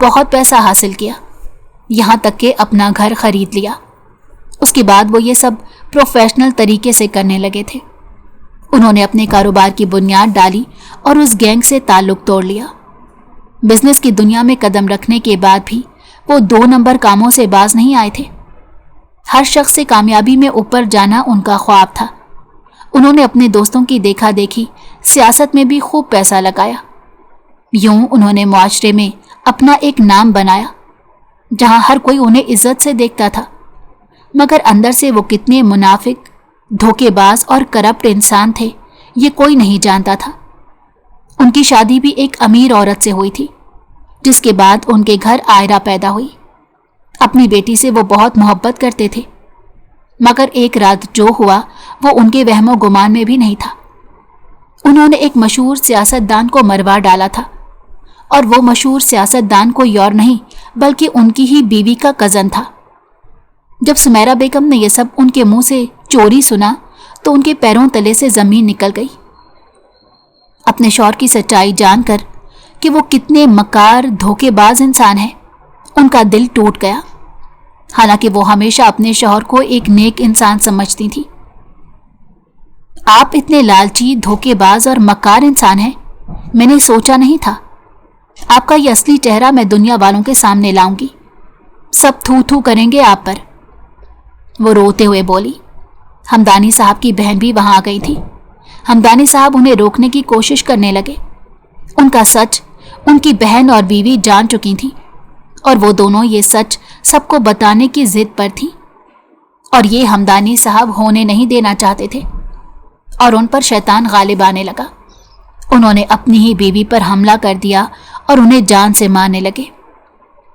بہت پیسہ حاصل کیا، یہاں تک کہ اپنا گھر خرید لیا۔ اس کے بعد وہ یہ سب پروفیشنل طریقے سے کرنے لگے تھے۔ انہوں نے اپنے کاروبار کی بنیاد ڈالی اور اس گینگ سے تعلق توڑ لیا۔ بزنس کی دنیا میں قدم رکھنے کے بعد بھی وہ 2 نمبر کاموں سے باز نہیں آئے تھے۔ ہر شخص سے کامیابی میں اوپر جانا ان کا خواب تھا۔ انہوں نے اپنے دوستوں کی دیکھا دیکھی سیاست میں بھی خوب پیسہ لگایا۔ یوں انہوں نے معاشرے میں اپنا ایک نام بنایا، جہاں ہر کوئی انہیں عزت سے دیکھتا تھا، مگر اندر سے وہ کتنے منافق، دھوکے باز اور کرپٹ انسان تھے یہ کوئی نہیں جانتا تھا۔ ان کی شادی بھی ایک امیر عورت سے ہوئی تھی، جس کے بعد ان کے گھر عائرہ پیدا ہوئی۔ اپنی بیٹی سے وہ بہت محبت کرتے تھے، مگر ایک رات جو ہوا وہ ان کے وہم و گمان میں بھی نہیں تھا۔ انہوں نے ایک مشہور سیاستدان کو مروا ڈالا تھا، اور وہ مشہور سیاستدان کوئی اور نہیں بلکہ ان کی ہی بیوی کا کزن تھا۔ جب سمیرہ بیگم نے یہ سب ان کے منہ سے چوری سنا تو ان کے پیروں تلے سے زمین نکل گئی۔ اپنے شوہر کی سچائی جان کر کہ وہ کتنے مکار دھوکے باز انسان ہے، ان کا دل ٹوٹ گیا، حالانکہ وہ ہمیشہ اپنے شوہر کو ایک نیک انسان سمجھتی تھی۔ آپ اتنے لالچی، دھوکے باز اور مکار انسان ہیں، میں نے سوچا نہیں تھا۔ آپ کا یہ اصلی چہرہ میں دنیا والوں کے سامنے لاؤں گی، سب تھو تھو کریں گے آپ پر، وہ روتے ہوئے بولی۔ ہمدانی صاحب کی بہن بھی وہاں آ گئی تھی۔ ہمدانی صاحب انہیں روکنے کی کوشش کرنے لگے۔ ان کا سچ ان کی بہن اور بیوی جان چکی تھی، اور وہ دونوں یہ سچ سب کو بتانے کی ضد پر تھی، اور یہ ہمدانی صاحب ہونے نہیں دینا چاہتے تھے، اور ان پر شیطان غالب آنے لگا۔ انہوں نے اپنی ہی بیوی پر حملہ کر دیا اور انہیں جان سے مارنے لگے۔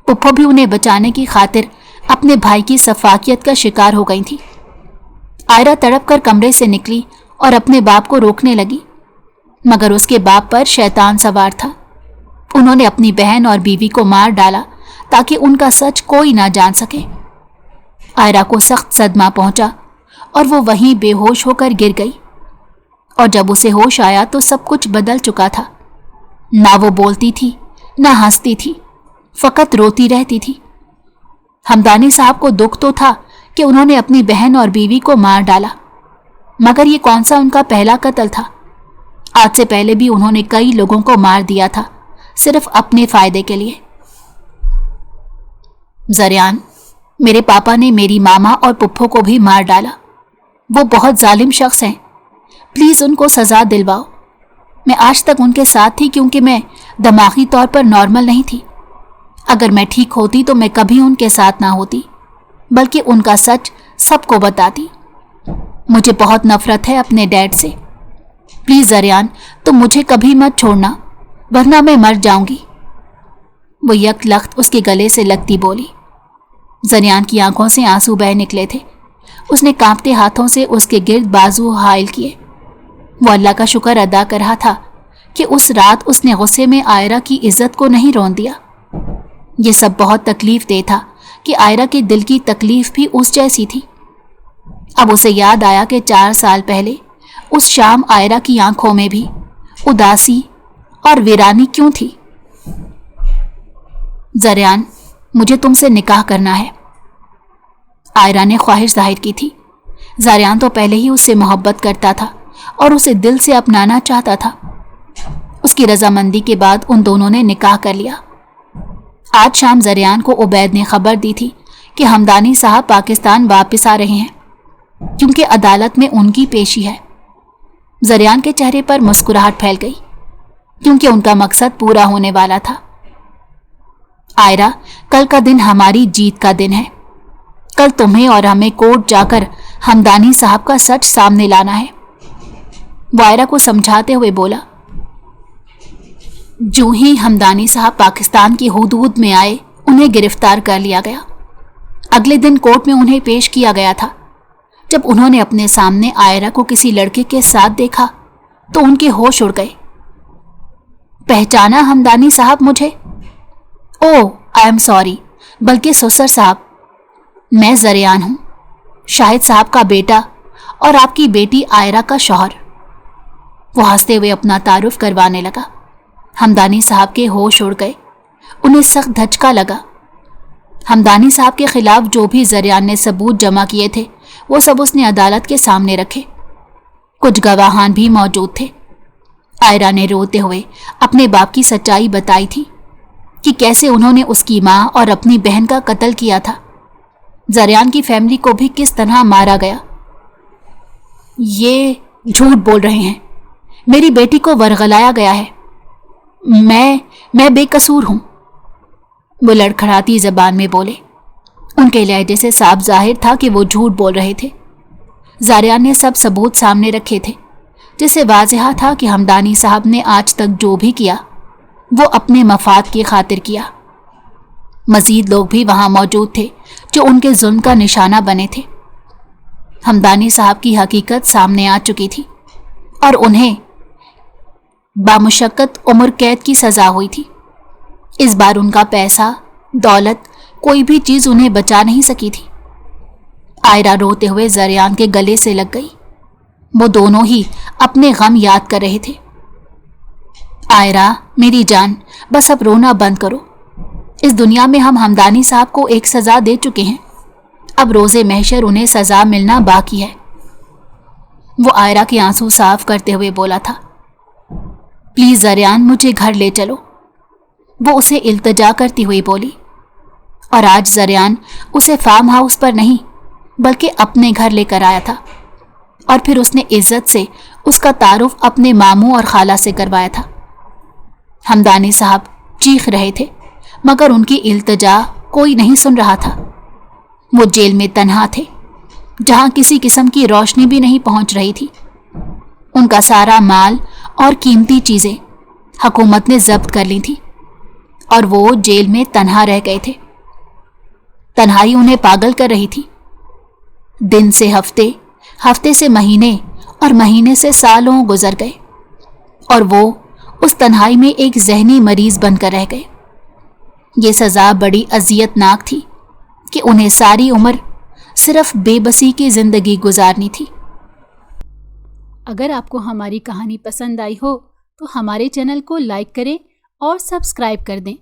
پپھو بھی انہیں بچانے کی خاطر اپنے بھائی کی سفاکیت کا شکار ہو گئی تھی۔ عائرہ تڑپ کر کمرے سے نکلی اور اپنے باپ کو روکنے لگی، مگر اس کے باپ پر شیطان سوار تھا۔ انہوں نے اپنی بہن اور بیوی کو مار ڈالا تاکہ ان کا سچ کوئی نہ جان سکے۔ عائرہ کو سخت صدمہ پہنچا اور وہ وہیں بے ہوش ہو کر گر گئی، اور جب اسے ہوش آیا تو سب کچھ بدل چکا تھا۔ نہ وہ بولتی تھی، نہ ہنستی تھی، فقط روتی رہتی تھی۔ ہمدانی صاحب کو دکھ تو تھا کہ انہوں نے اپنی بہن اور بیوی کو مار ڈالا، مگر یہ کون سا ان کا پہلا قتل تھا؟ آج سے پہلے بھی انہوں نے کئی لوگوں کو مار دیا تھا، صرف اپنے فائدے کے لیے۔ زریان، میرے پاپا نے میری ماما اور پپھو کو بھی مار ڈالا۔ وہ بہت ظالم شخص ہیں، پلیز ان کو سزا دلواؤ۔ میں آج تک ان کے ساتھ تھی کیونکہ میں دماغی طور پر نارمل نہیں تھی۔ اگر میں ٹھیک ہوتی تو میں کبھی ان کے ساتھ نہ ہوتی، بلکہ ان کا سچ سب کو بتاتی۔ مجھے بہت نفرت ہے اپنے ڈیڈ سے۔ پلیز زریان، تم مجھے کبھی مت چھوڑنا، ورنہ میں مر جاؤں گی، وہ یک لخت اس کے گلے سے لگتی بولی۔ زریان کی آنکھوں سے آنسو بہہ نکلے تھے۔ اس نے کانپتے ہاتھوں سے اس کے گرد بازو حائل کیے۔ وہ اللہ کا شکر ادا کر رہا تھا کہ اس رات اس نے غصے میں عائرہ کی عزت کو نہیں رون دیا۔ یہ سب بہت تکلیف دہ تھا کہ عائرہ کے دل کی تکلیف بھی اس جیسی تھی۔ اب اسے یاد آیا کہ 4 سال پہلے اس شام عائرہ کی آنکھوں میں بھی اداسی اور ویرانی کیوں تھی۔ زریان، مجھے تم سے نکاح کرنا ہے، عائرہ نے خواہش ظاہر کی تھی۔ زریان تو پہلے ہی اس سے محبت کرتا تھا اور اسے دل سے اپنانا چاہتا تھا۔ اس کی رضامندی کے بعد ان دونوں نے نکاح کر لیا۔ آج شام زریان کو عبید نے خبر دی تھی کہ ہمدانی صاحب پاکستان واپس آ رہے ہیں، کیونکہ عدالت میں ان کی پیشی ہے۔ زریان کے چہرے پر مسکراہٹ پھیل گئی، کیونکہ ان کا مقصد پورا ہونے والا تھا۔ عائرہ، کل کا دن ہماری جیت کا دن ہے۔ کل تمہیں اور ہمیں کورٹ جا کر ہمدانی صاحب کا سچ سامنے لانا ہے، وہ عائرہ کو سمجھاتے ہوئے بولا۔ جو ہی ہمدانی صاحب پاکستان کی حدود میں آئے، انہیں گرفتار کر لیا گیا۔ اگلے دن کورٹ میں انہیں پیش کیا گیا تھا۔ جب انہوں نے اپنے سامنے عائرہ کو کسی لڑکے کے ساتھ دیکھا تو ان کے ہوش اڑ گئے۔ پہچانا ہمدانی صاحب مجھے؟ اوہ، آئی ایم سوری، بلکہ سسر صاحب، میں زریان ہوں، شاہد صاحب کا بیٹا اور آپ کی بیٹی عائرہ کا شوہر۔ وہ ہنستے ہوئے اپنا تعارف کروانے لگا۔ ہمدانی صاحب کے ہوش اڑ گئے۔ انہیں سخت دھچکا لگا۔ ہمدانی صاحب کے خلاف جو بھی زریان نے ثبوت جمع کیے تھے وہ سب اس نے عدالت کے سامنے رکھے۔ کچھ گواہان بھی موجود تھے۔ عائرہ نے روتے ہوئے اپنے باپ کی سچائی بتائی تھی کہ کیسے انہوں نے اس کی ماں اور اپنی بہن کا قتل کیا تھا، زریان کی فیملی کو بھی کس طرح مارا گیا۔ یہ جھوٹ بول رہے ہیں، میری بیٹی کو ورغلایا گیا ہے، میں بے قصور ہوں، وہ لڑکھڑاتی زبان میں بولے۔ ان کے لہجے سے صاف ظاہر تھا کہ وہ جھوٹ بول رہے تھے۔ زریان نے سب ثبوت سامنے رکھے تھے، جس سے واضح تھا کہ ہمدانی صاحب نے آج تک جو بھی کیا وہ اپنے مفاد کی خاطر کیا۔ مزید لوگ بھی وہاں موجود تھے جو ان کے ظلم کا نشانہ بنے تھے۔ ہمدانی صاحب کی حقیقت سامنے آ چکی تھی اور انہیں بامشقت عمر قید کی سزا ہوئی تھی۔ اس بار ان کا پیسہ، دولت، کوئی بھی چیز انہیں بچا نہیں سکی تھی۔ عائرہ روتے ہوئے زریان کے گلے سے لگ گئی۔ وہ دونوں ہی اپنے غم یاد کر رہے تھے۔ عائرہ میری جان، بس اب رونا بند کرو۔ اس دنیا میں ہم ہمدانی صاحب کو ایک سزا دے چکے ہیں، اب روز محشر انہیں سزا ملنا باقی ہے۔ وہ عائرہ کے آنسو صاف کرتے ہوئے بولا تھا، پلیز زریان مجھے گھر لے چلو، وہ اسے التجا کرتی ہوئی بولی۔ اور آج زریان اسے فارم ہاؤس پر نہیں بلکہ اپنے گھر لے کر آیا تھا، اور پھر اس نے عزت سے اس کا تعارف اپنے ماموں اور خالہ سے کروایا تھا۔ ہمدانی صاحب چیخ رہے تھے مگر ان کی التجا کوئی نہیں سن رہا تھا۔ وہ جیل میں تنہا تھے جہاں کسی قسم کی روشنی بھی نہیں پہنچ رہی تھی۔ ان کا سارا مال اور قیمتی چیزیں حکومت نے ضبط کر لی تھی اور وہ جیل میں تنہا رہ گئے تھے۔ تنہائی انہیں پاگل کر رہی تھی۔ دن سے ہفتے، ہفتے سے مہینے اور مہینے سے سالوں گزر گئے اور وہ اس تنہائی میں ایک ذہنی مریض بن کر رہ گئے۔ یہ سزا بڑی اذیت ناک تھی کہ انہیں ساری عمر صرف بے بسی کی زندگی گزارنی تھی۔ اگر آپ کو ہماری کہانی پسند آئی ہو تو ہمارے چینل کو لائک کریں اور سبسکرائب کر دیں۔